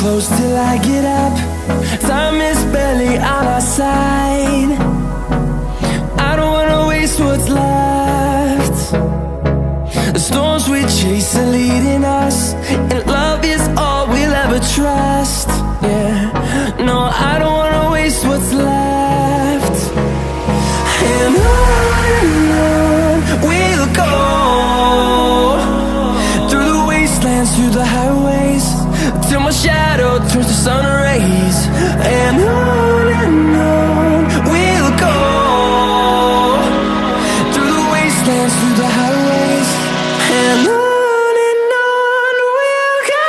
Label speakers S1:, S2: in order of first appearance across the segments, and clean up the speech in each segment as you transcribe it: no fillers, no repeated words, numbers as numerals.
S1: close till I get up. Time is barely on our side. I don't wanna waste what's left. The storms we chase are leading us, and love is all we'll ever trust. Yeah, no, I don't wanna waste what's left. And on we'll go, through the wastelands, through the highways, till my shadow turns to sun rays. And on we'll go, through the wastelands, through the highways, and on we'll go.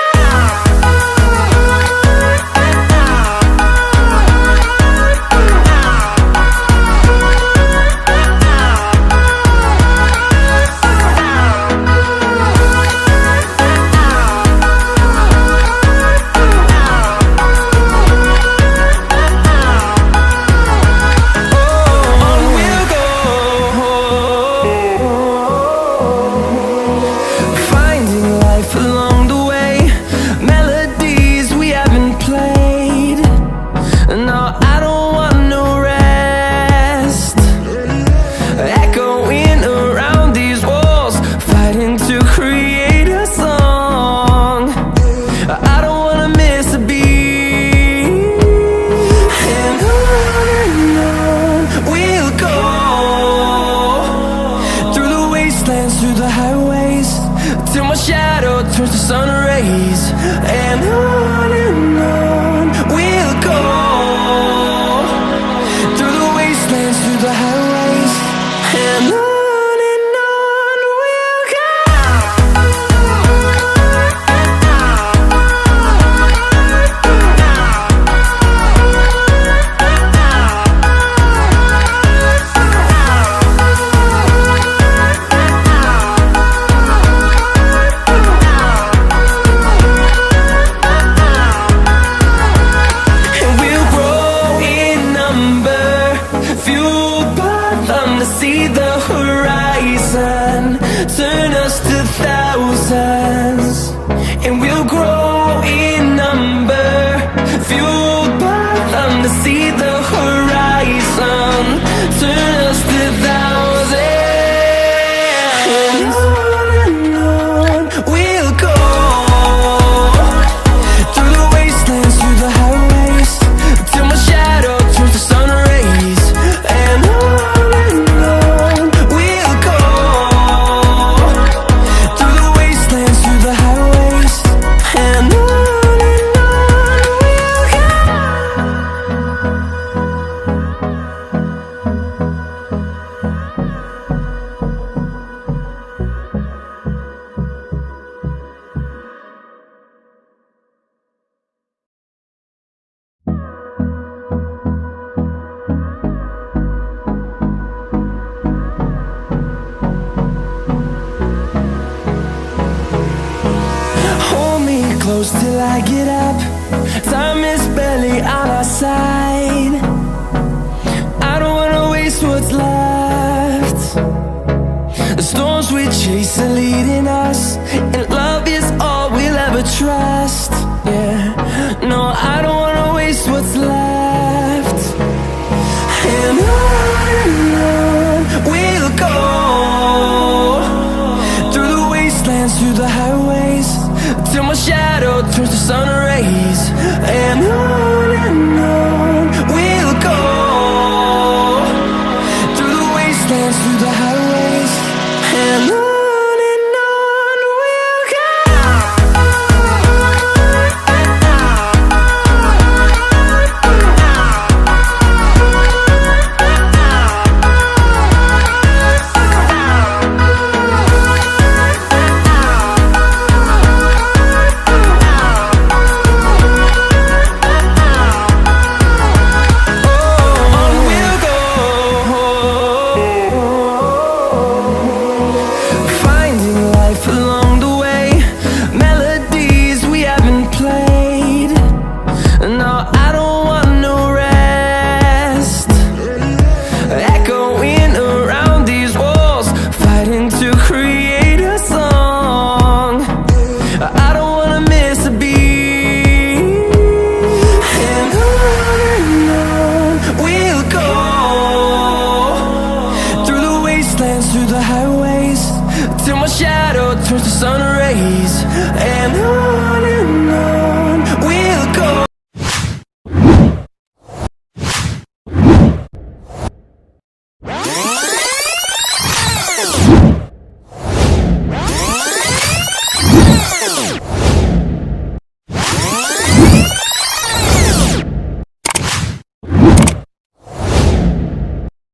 S1: Through the highways, till my shadow turns to sun rays. And on we'll go, through the wastelands, through the highways, and on we'll go. See the horizon turn us to thousands, and we'll grow in number, fueled by them. To see the horizon turn us to thousands, and on we'll go, through the wastelands, through the highways, till my shadow turns to sun rays. And close till I get up. Time is barely on our side. I don't wanna waste what's left. The storms we chase are leading us, and love is all we'll ever trust. Yeah, no, I don't wanna waste what's left. And on we'll go, through the wastelands, through the highways, till my shadow turns to sun rays. And on we'll go, through the wastelands, through the highways, and on we'll go. till my shadow turns to sun rays. And on